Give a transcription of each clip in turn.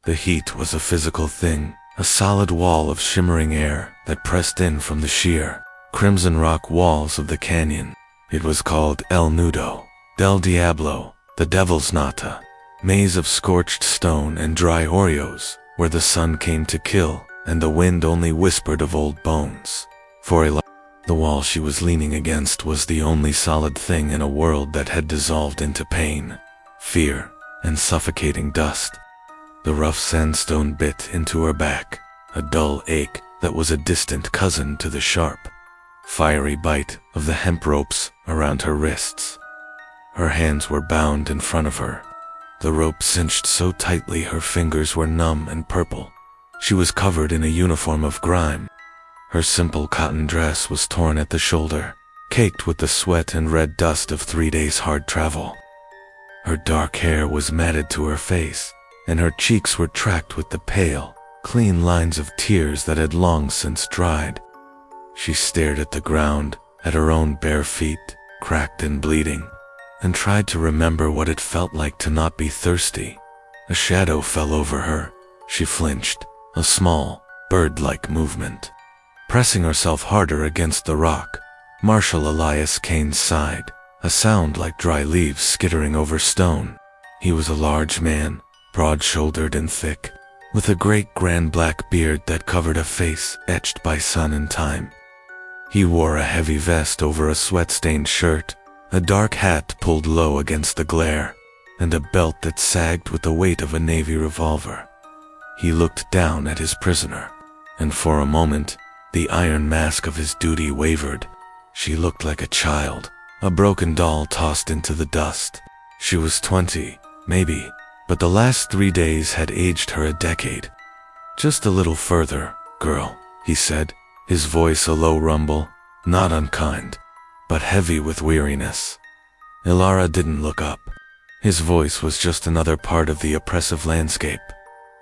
The heat was a physical thing, a solid wall of shimmering air that pressed in from the sheer, crimson rock walls of the canyon. It was called El Nudo, Del Diablo, the Devil's Nata, maze of scorched stone and dry Oreos, where the sun came to kill and the wind only whispered of old bones. For the wall she was leaning against was the only solid thing in a world that had dissolved into pain, fear, and suffocating dust. The rough sandstone bit into her back, a dull ache that was a distant cousin to the sharp, fiery bite of the hemp ropes around her wrists. Her hands were bound in front of her, the rope cinched so tightly her fingers were numb and purple. She was covered in a uniform of grime. Her simple cotton dress was torn at the shoulder, caked with the sweat and red dust of 3 days' hard travel. Her dark hair was matted to her face, and her cheeks were tracked with the pale, clean lines of tears that had long since dried. She stared at the ground, at her own bare feet, cracked and bleeding, and tried to remember what it felt like to not be thirsty. A shadow fell over her. She flinched, a small, bird-like movement. Pressing herself harder against the rock, Marshal Elias Kane sighed, a sound like dry leaves skittering over stone. He was a large man, broad-shouldered and thick, with a great grand black beard that covered a face etched by sun and time. He wore a heavy vest over a sweat-stained shirt, a dark hat pulled low against the glare, and a belt that sagged with the weight of a Navy revolver. He looked down at his prisoner, and for a moment, the iron mask of his duty wavered. She looked like a child, a broken doll tossed into the dust. She was 20, maybe, but the last 3 days had aged her a decade. "Just a little further, girl," he said, his voice a low rumble, not unkind, but heavy with weariness. Ilara didn't look up. His voice was just another part of the oppressive landscape.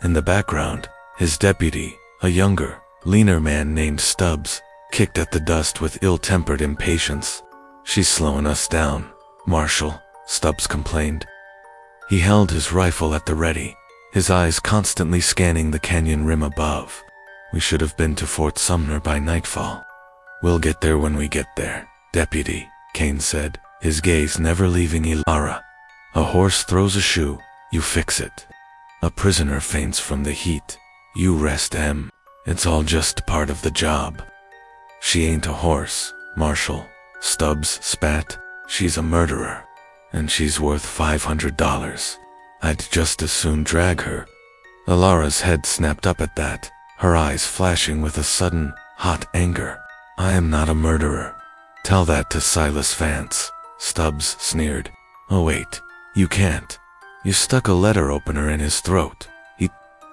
In the background, his deputy, a younger, leaner man named Stubbs, kicked at the dust with ill-tempered impatience. "She's slowing us down, Marshal," Stubbs complained. He held his rifle at the ready, his eyes constantly scanning the canyon rim above. "We should have been to Fort Sumner by nightfall." "We'll get there when we get there, Deputy," Kane said, his gaze never leaving Ilara. "A horse throws a shoe, you fix it. A prisoner faints from the heat, you rest him. It's all just part of the job." "She ain't a horse, Marshal," Stubbs spat. "She's a murderer, and she's worth $500. I'd just as soon drag her." Ilara's head snapped up at that, her eyes flashing with a sudden, hot anger. "I am not a murderer. Tell that to Silas Vance," Stubbs sneered. "Oh wait, you can't. You stuck a letter opener in his throat.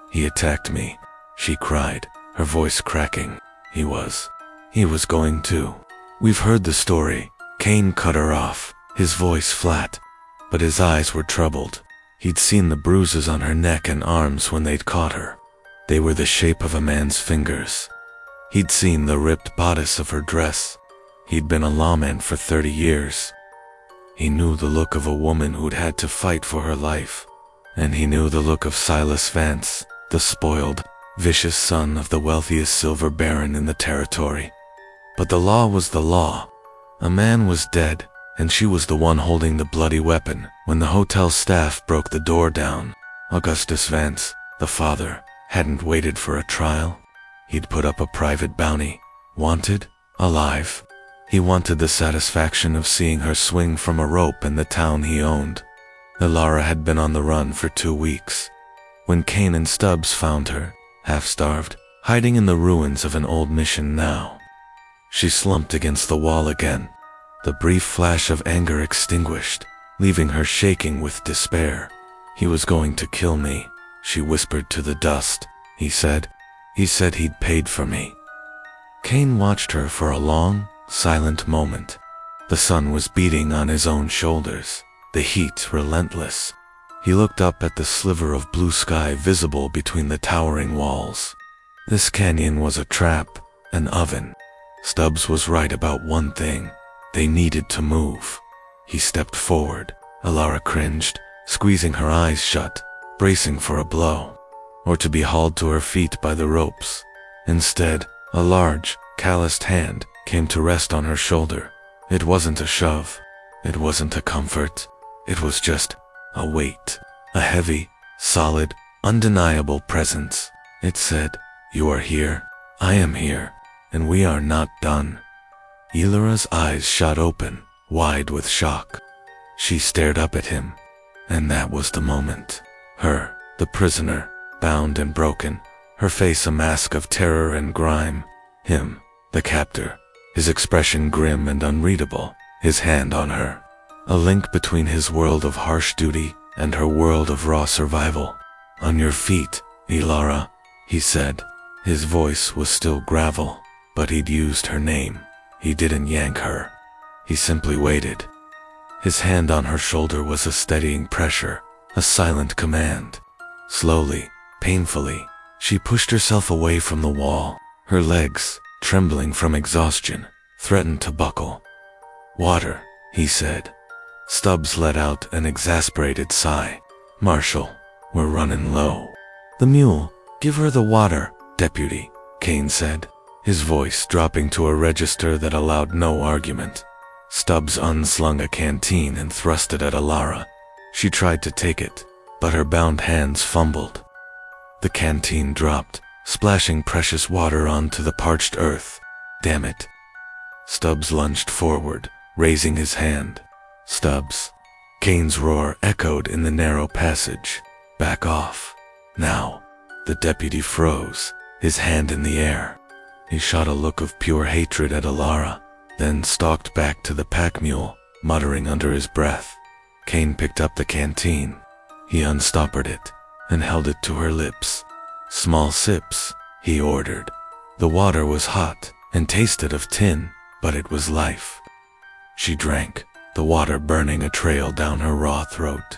He attacked me," she cried, her voice cracking. He was going to." "We've heard the story," Kane cut her off, his voice flat, but his eyes were troubled. He'd seen the bruises on her neck and arms when they'd caught her. They were the shape of a man's fingers. He'd seen the ripped bodice of her dress. He'd been a lawman for 30 years. He knew the look of a woman who'd had to fight for her life. And he knew the look of Silas Vance, the spoiled, vicious son of the wealthiest silver baron in the territory. But the law was the law. A man was dead, and she was the one holding the bloody weapon when the hotel staff broke the door down. Augustus Vance, the father, hadn't waited for a trial. He'd put up a private bounty. Wanted? Alive. He wanted the satisfaction of seeing her swing from a rope in the town he owned. Ilara had been on the run for 2 weeks. When Kane and Stubbs found her, half-starved, hiding in the ruins of an old mission now. She slumped against the wall again, the brief flash of anger extinguished, leaving her shaking with despair. "He was going to kill me," she whispered to the dust. He said he'd paid for me." Kane watched her for a long, silent moment. The sun was beating on his own shoulders, the heat relentless. He looked up at the sliver of blue sky visible between the towering walls. This canyon was a trap, an oven. Stubbs was right about one thing. They needed to move. He stepped forward. Ilara cringed, squeezing her eyes shut, bracing for a blow. or to be hauled to her feet by the ropes. Instead, a large, calloused hand came to rest on her shoulder. It wasn't a shove. It wasn't a comfort. It was just a weight. A heavy, solid, undeniable presence. It said, "You are here. I am here. And we are not done." Elara's eyes shot open, wide with shock. She stared up at him. And that was the moment. Her, the prisoner, bound and broken, her face a mask of terror and grime. Him, the captor, his expression grim and unreadable, his hand on her. A link between his world of harsh duty and her world of raw survival. "On your feet, Elara," he said. His voice was still gravel, but he'd used her name. He didn't yank her. He simply waited. His hand on her shoulder was a steadying pressure, a silent command. Slowly, painfully, she pushed herself away from the wall. Her legs, trembling from exhaustion, threatened to buckle. "Water," he said. Stubbs let out an exasperated sigh. "Marshal, we're running low." "The mule, give her the water, deputy," Kane said, his voice dropping to a register that allowed no argument. Stubbs unslung a canteen and thrust it at Elara. She tried to take it, but her bound hands fumbled. The canteen dropped, splashing precious water onto the parched earth. "Damn it." Stubbs lunged forward, raising his hand. "Stubbs." Kane's roar echoed in the narrow passage. "Back off. Now." The deputy froze, his hand in the air. He shot a look of pure hatred at Elara, then stalked back to the pack mule, muttering under his breath. Kane picked up the canteen. He unstoppered it and held it to her lips. "Small sips," he ordered. The water was hot and tasted of tin, but it was life. She drank, the water burning a trail down her raw throat.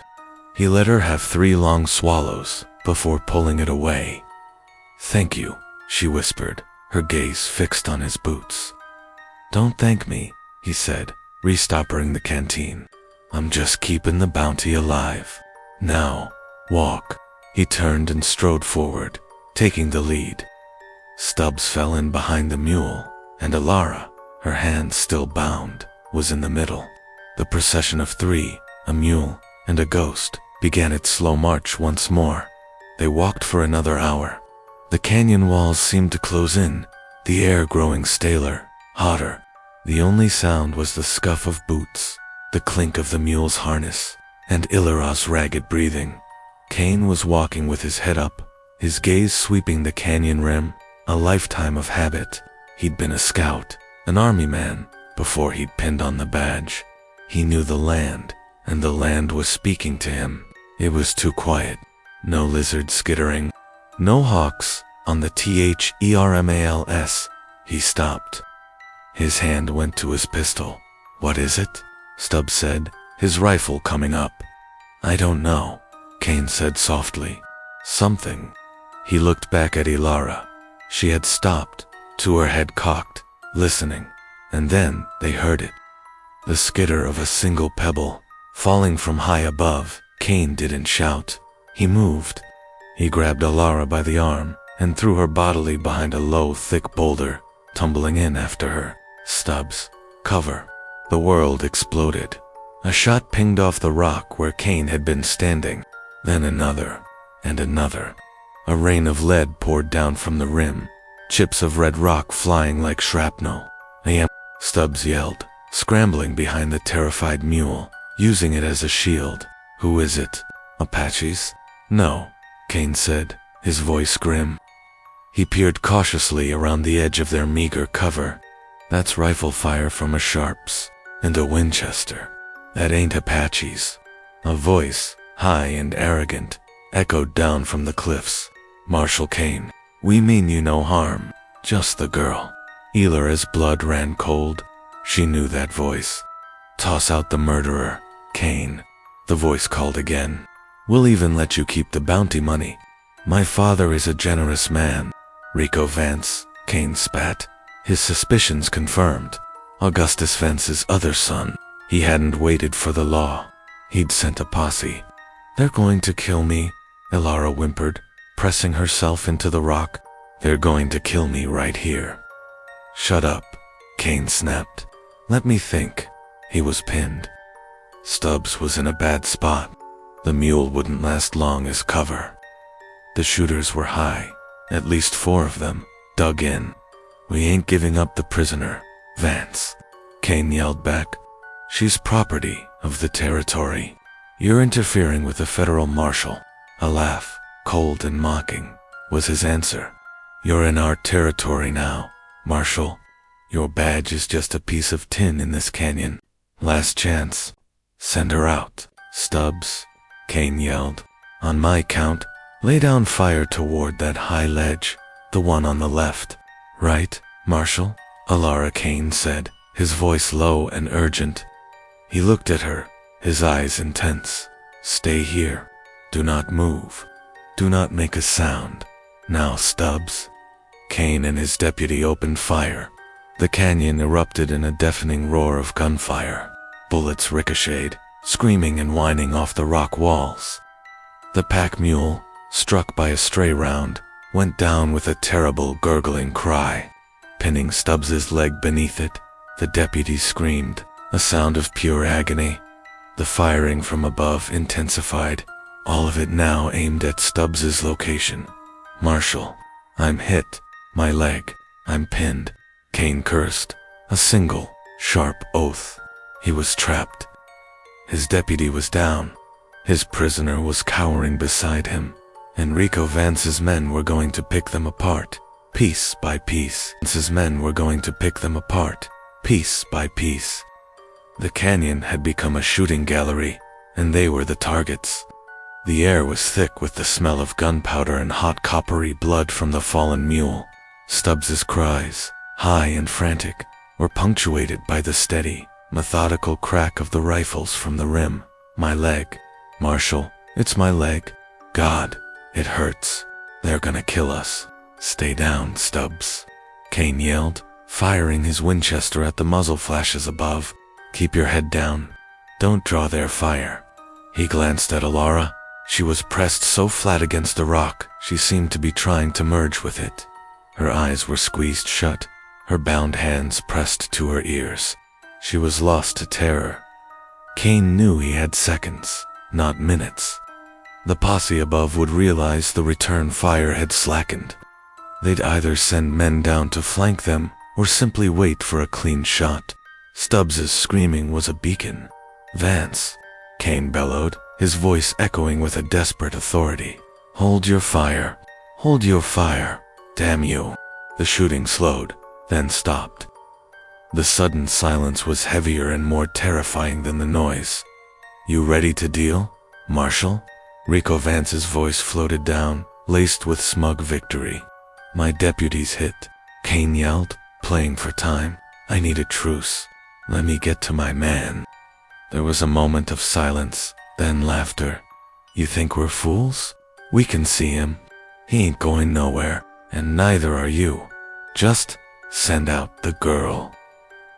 He let her have 3 long swallows before pulling it away. "Thank you," she whispered, her gaze fixed on his boots. "Don't thank me," he said, restoppering the canteen. "I'm just keeping the bounty alive. Now, walk." He turned and strode forward, taking the lead. Stubbs fell in behind the mule, and Elara, her hands still bound, was in the middle. The procession of 3, a mule and a ghost, began its slow march once more. They walked for another hour. The canyon walls seemed to close in, the air growing staler, hotter. The only sound was the scuff of boots, the clink of the mule's harness, and Ilara's ragged breathing. Kane was walking with his head up, his gaze sweeping the canyon rim, a lifetime of habit. He'd been a scout, an army man, before he'd pinned on the badge. He knew the land, and the land was speaking to him. It was too quiet. No lizards skittering. No hawks on the THERMALS. He stopped. His hand went to his pistol. "What is it?" Stubbs said, his rifle coming up. "I don't know," Kane said softly. "Something." He looked back at Elara. She had stopped, to her head cocked, listening, and then they heard it. The skitter of a single pebble, falling from high above. Kane didn't shout. He moved. He grabbed Elara by the arm and threw her bodily behind a low, thick boulder, tumbling in after her. "Stubbs, cover." The world exploded. A shot pinged off the rock where Kane had been standing, then another, and another. A rain of lead poured down from the rim, chips of red rock flying like shrapnel. "I am," Stubbs yelled, scrambling behind the terrified mule, using it as a shield. "Who is it? Apaches?" "No," Kane said, his voice grim. He peered cautiously around the edge of their meager cover. "That's rifle fire from a Sharps and a Winchester. That ain't Apaches." A voice, high and arrogant, echoed down from the cliffs. "Marshal Kane, we mean you no harm, just the girl." Elara's blood ran cold. She knew that voice. "Toss out the murderer, Kane." The voice called again. "We'll even let you keep the bounty money. My father is a generous man." "Rico Vance," Kane spat, his suspicions confirmed. Augustus Vance's other son. He hadn't waited for the law. He'd sent a posse. "They're going to kill me," Elara whimpered, pressing herself into the rock. They're going to kill me right here. Shut up, Kane snapped. Let me think. He was pinned. Stubbs was in a bad spot. The mule wouldn't last long as cover. The shooters were high, at least 4 of them, dug in. We ain't giving up the prisoner, Vance, Kane yelled back. She's property of the territory. You're interfering with the federal marshal. A laugh, cold and mocking, was his answer. You're in our territory now, Marshal. Your badge is just a piece of tin in this canyon. Last chance. Send her out, Stubbs, Kane yelled. On my count, lay down fire toward that high ledge, the one on the left. Right, Marshal? Alara, Kane said, his voice low and urgent. He looked at her, his eyes intense. Stay here. Do not move. Do not make a sound. Now, Stubbs. Kane and his deputy opened fire. The canyon erupted in a deafening roar of gunfire. Bullets ricocheted, screaming and whining off the rock walls. The pack mule, struck by a stray round, went down with a terrible gurgling cry. Pinning Stubbs's leg beneath it, the deputy screamed, a sound of pure agony. The firing from above intensified, all of it now aimed at Stubbs's location. Marshal, I'm hit. My leg. I'm pinned. Kane cursed, a single, sharp oath. He was trapped. His deputy was down. His prisoner was cowering beside him. Enrico Vance's men were going to pick them apart, piece by piece. Vance's men were going to pick them apart, piece by piece. The canyon had become a shooting gallery, and they were the targets. The air was thick with the smell of gunpowder and hot coppery blood from the fallen mule. Stubbs's cries, high and frantic, were punctuated by the steady, methodical crack of the rifles from the rim. My leg. Marshal, it's my leg. God, it hurts. They're gonna kill us. Stay down, Stubbs, Kane yelled, firing his Winchester at the muzzle flashes above. Keep your head down. Don't draw their fire. He glanced at Alara. She was pressed so flat against the rock, she seemed to be trying to merge with it. Her eyes were squeezed shut, her bound hands pressed to her ears. She was lost to terror. Kane knew he had seconds, not minutes. The posse above would realize the return fire had slackened. They'd either send men down to flank them, or simply wait for a clean shot. Stubbs's screaming was a beacon. Vance, Kane bellowed, his voice echoing with a desperate authority. Hold your fire. Hold your fire. Damn you. The shooting slowed, then stopped. The sudden silence was heavier and more terrifying than the noise. You ready to deal, Marshal? Rico Vance's voice floated down, laced with smug victory. My deputy's hit, Kane yelled, playing for time. I need a truce. Let me get to my man. There was a moment of silence, then laughter. You think we're fools? We can see him. He ain't going nowhere, and neither are you. Just send out the girl.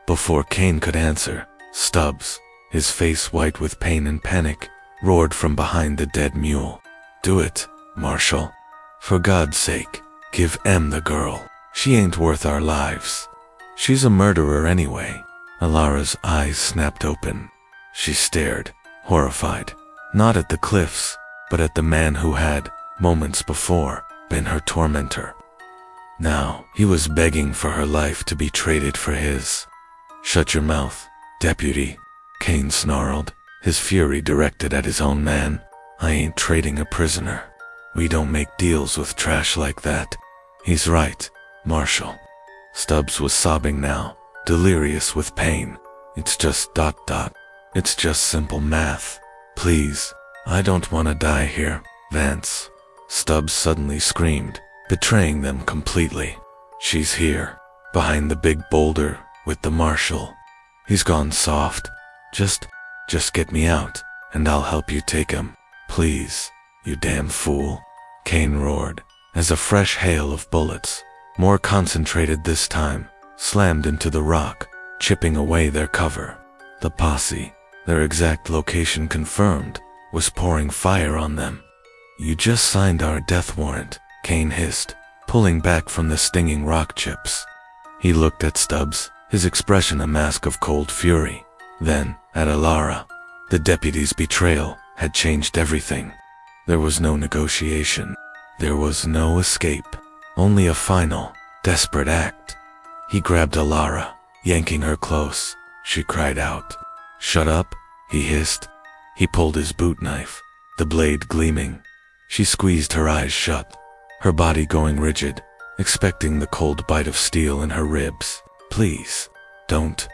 Before Kane could answer, Stubbs, his face white with pain and panic, roared from behind the dead mule. Do it, Marshal. For God's sake, give Em the girl. She ain't worth our lives. She's a murderer anyway. Alara's eyes snapped open. She stared, horrified, not at the cliffs, but at the man who had, moments before, been her tormentor. Now, he was begging for her life to be traded for his. Shut your mouth, deputy, Kane snarled, his fury directed at his own man. I ain't trading a prisoner. We don't make deals with trash like that. He's right, Marshal. Stubbs was sobbing now, delirious with pain. It's just ... It's just simple math. Please, I don't want to die here, Vance. Stubbs suddenly screamed, betraying them completely. She's here, behind the big boulder, with the Marshal. He's gone soft. Just get me out, and I'll help you take him. Please, you damn fool, Kane roared, as a fresh hail of bullets, more concentrated this time, slammed into the rock, chipping away their cover. The posse, their exact location confirmed, was pouring fire on them. You just signed our death warrant, Kane hissed, pulling back from the stinging rock chips. He looked at Stubbs, his expression a mask of cold fury. Then, at Ilara. The deputy's betrayal had changed everything. There was no negotiation. There was no escape. Only a final, desperate act. He grabbed Ilara, yanking her close. She cried out. "Shut up," he hissed. He pulled his boot knife, the blade gleaming. She squeezed her eyes shut, her body going rigid, expecting the cold bite of steel in her ribs. "Please, don't."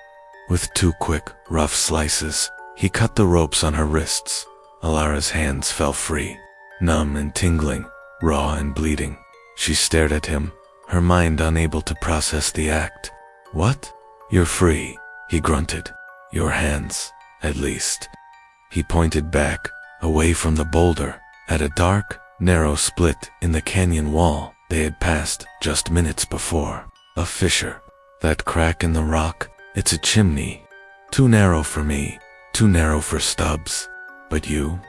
With 2 quick, rough slices, he cut the ropes on her wrists. Ilara's hands fell free, numb and tingling, raw and bleeding. She stared at him, her mind unable to process the act. "What? You're free," he grunted. "Your hands, at least." He pointed back, away from the boulder, at a dark, narrow split in the canyon wall they had passed just minutes before. A fissure. That crack in the rock, it's a chimney. Too narrow for me, too narrow for Stubbs. But you?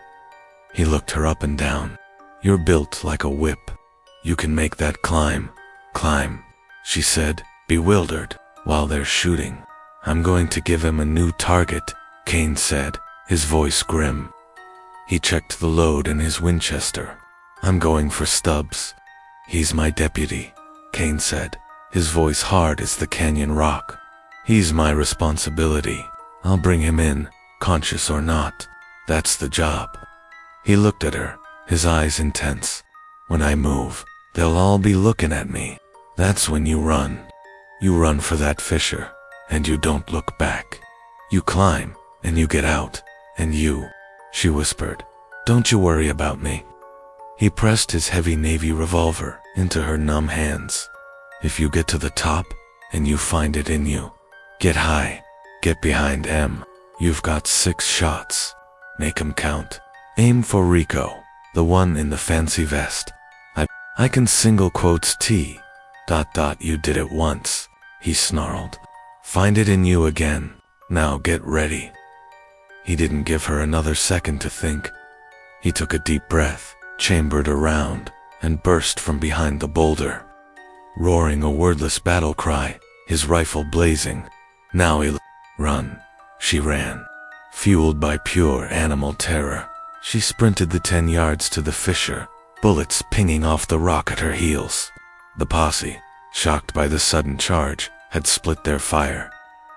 He looked her up and down. "You're built like a whip. You can make that climb." "Climb," she said, bewildered, "while they're shooting." "I'm going to give him a new target," Kane said, his voice grim. He checked the load in his Winchester. "I'm going for Stubbs." "He's my deputy," Kane said, his voice hard as the canyon rock. "He's my responsibility. I'll bring him in, conscious or not. That's the job." He looked at her, his eyes intense. "When I move, they'll all be looking at me. That's when you run. You run for that fissure, and you don't look back. You climb, and you get out, and you," she whispered, "don't you worry about me." He pressed his heavy navy revolver into her numb hands. "If you get to the top, and you find it in you, get high, get behind M. You've got 6 shots. Make 'em count. Aim for Rico, the one in the fancy vest. I can single quotes T. ... You did it once," he snarled. "Find it in you again. Now get ready." He didn't give her another second to think. He took a deep breath, chambered around, and burst from behind the boulder. Roaring a wordless battle cry, his rifle blazing. Now he'll run. She ran. Fueled by pure animal terror, she sprinted the 10 yards to the fissure, bullets pinging off the rock at her heels. The posse, shocked by the sudden charge, had split their fire.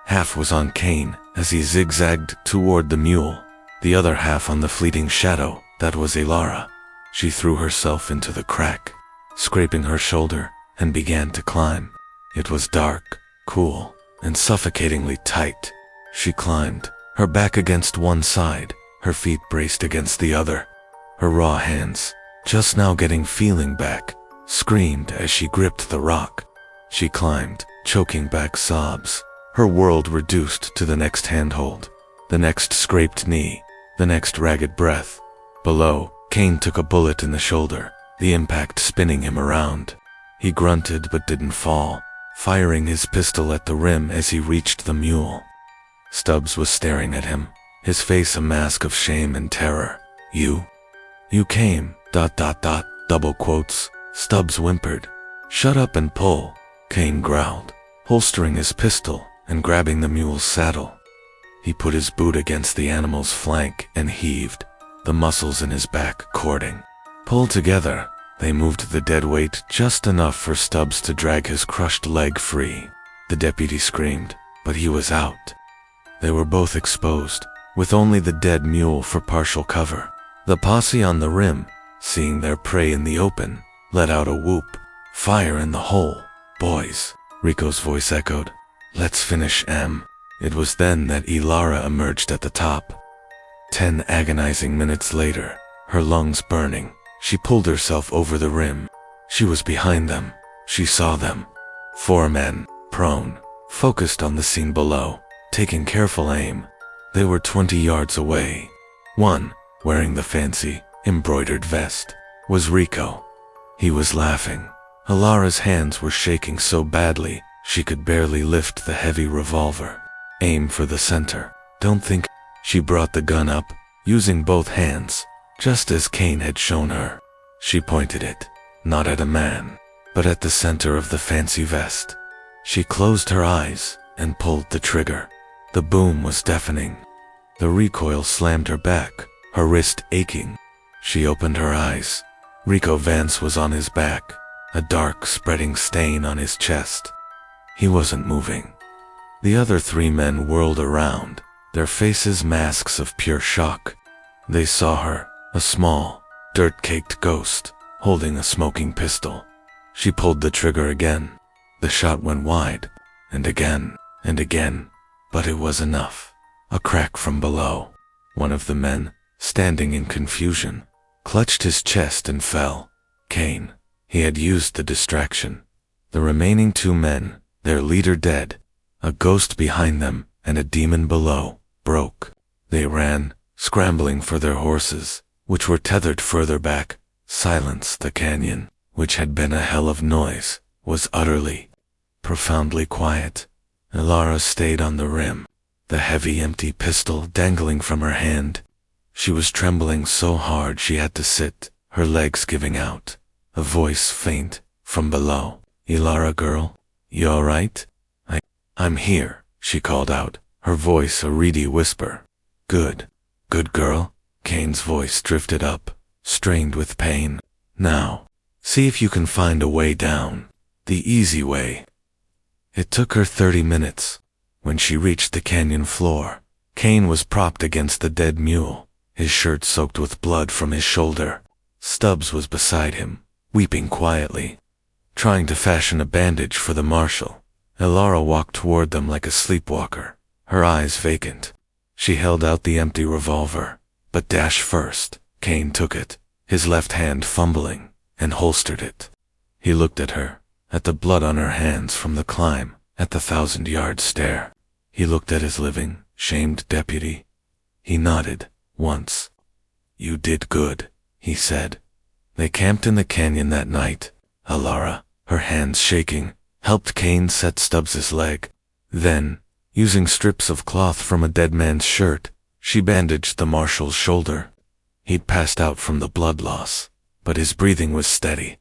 Half was on Kane as he zigzagged toward the mule, the other half on the fleeting shadow that was Ilara. She threw herself into the crack, scraping her shoulder, and began to climb. It was dark, cool, and suffocatingly tight. She climbed, her back against one side, her feet braced against the other. Her raw hands, just now getting feeling back, screamed as she gripped the rock. She climbed, choking back sobs, her world reduced to the next handhold, the next scraped knee, the next ragged breath. Below, Kane took a bullet in the shoulder, the impact spinning him around. He grunted but didn't fall, firing his pistol at the rim as he reached the mule. Stubbs was staring at him, his face a mask of shame and terror. You came, ... double quotes, Stubbs whimpered. "Shut up and pull," Kane growled, holstering his pistol and grabbing the mule's saddle. He put his boot against the animal's flank and heaved, the muscles in his back cording. Pull together, they moved the dead weight just enough for Stubbs to drag his crushed leg free. The deputy screamed, but he was out. They were both exposed, with only the dead mule for partial cover. The posse on the rim, seeing their prey in the open, let out a whoop. "Fire in the hole, boys," Rico's voice echoed. "Let's finish M." It was then that Ilara emerged at the top. 10 agonizing minutes later, her lungs burning, she pulled herself over the rim. She was behind them. She saw them. 4 men, prone, focused on the scene below, taking careful aim. They were 20 yards away. One, wearing the fancy, embroidered vest, was Rico. He was laughing. Ilara's hands were shaking so badly, she could barely lift the heavy revolver. "Aim for the center. Don't think..." She brought the gun up, using both hands, just as Kane had shown her. She pointed it, not at a man, but at the center of the fancy vest. She closed her eyes and pulled the trigger. The boom was deafening. The recoil slammed her back, her wrist aching. She opened her eyes. Rico Vance was on his back, a dark, spreading stain on his chest. He wasn't moving. The other 3 men whirled around, their faces masks of pure shock. They saw her, a small, dirt-caked ghost, holding a smoking pistol. She pulled the trigger again. The shot went wide, and again, but it was enough. A crack from below. One of the men, standing in confusion, clutched his chest and fell. Kane. He had used the distraction. The remaining 2 men, their leader dead, a ghost behind them, and a demon below, broke. They ran, scrambling for their horses, which were tethered further back. Silence. The canyon, which had been a hell of noise, was utterly, profoundly quiet. Ilara stayed on the rim, the heavy empty pistol dangling from her hand. She was trembling so hard she had to sit, her legs giving out. A voice faint, from below. "Ilara girl, you alright?" I'm here," she called out, her voice a reedy whisper. Good girl." Kane's voice drifted up, strained with pain. "Now, see if you can find a way down. The easy way." It took her 30 minutes. When she reached the canyon floor, Kane was propped against the dead mule, his shirt soaked with blood from his shoulder. Stubbs was beside him, weeping quietly, trying to fashion a bandage for the marshal. Ilara walked toward them like a sleepwalker, her eyes vacant. She held out the empty revolver, but dash first. Kane took it, his left hand fumbling, and holstered it. He looked at her, at the blood on her hands from the climb, at the 1,000-yard stare. He looked at his living, shamed deputy. He nodded, once. "You did good," he said. They camped in the canyon that night. Ilara, her hands shaking, helped Kane set Stubbs's leg. Then, using strips of cloth from a dead man's shirt, she bandaged the marshal's shoulder. He'd passed out from the blood loss, but his breathing was steady.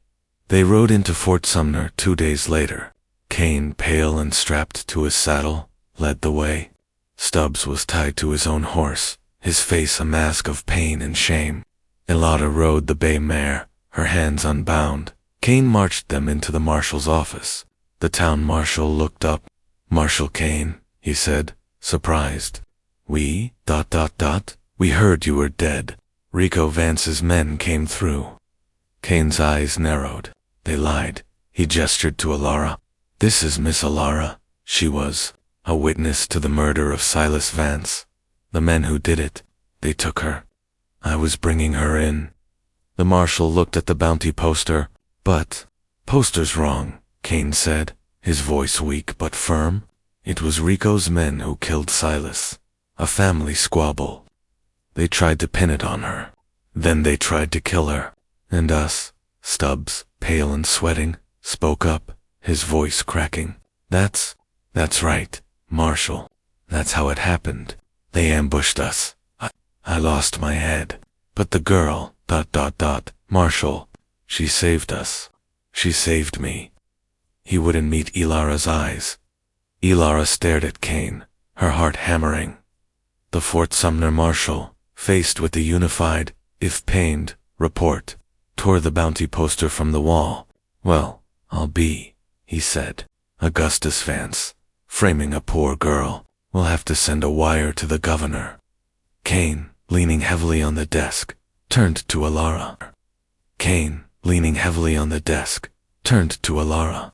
They rode into Fort Sumner 2 days later. Kane, pale and strapped to his saddle, led the way. Stubbs was tied to his own horse, his face a mask of pain and shame. Ilara rode the bay mare, her hands unbound. Kane marched them into the marshal's office. The town marshal looked up. "Marshal Kane," he said, surprised. We heard you were dead. Rico Vance's men came through." Kane's eyes narrowed. They lied. He gestured to Ilara. "This is Miss Ilara. She was a witness to the murder of Silas Vance. The men who did it, they took her. I was bringing her in." The marshal looked at the bounty poster. "But, poster's wrong," Kane said, his voice weak but firm. "It was Rico's men who killed Silas. A family squabble. They tried to pin it on her. Then they tried to kill her. And us." Stubbs, pale and sweating, spoke up, his voice cracking. That's right, Marshal. That's how it happened. They ambushed us. I lost my head. But the girl, Marshal, she saved us. She saved me." He wouldn't meet Ilara's eyes. Ilara stared at Kane, her heart hammering. The Fort Sumner marshal, faced with the unified, if pained, report, tore the bounty poster from the wall. "Well, I'll be," he said. "Augustus Vance, framing a poor girl. We'll have to send a wire to the governor." Kane, leaning heavily on the desk, turned to Ilara.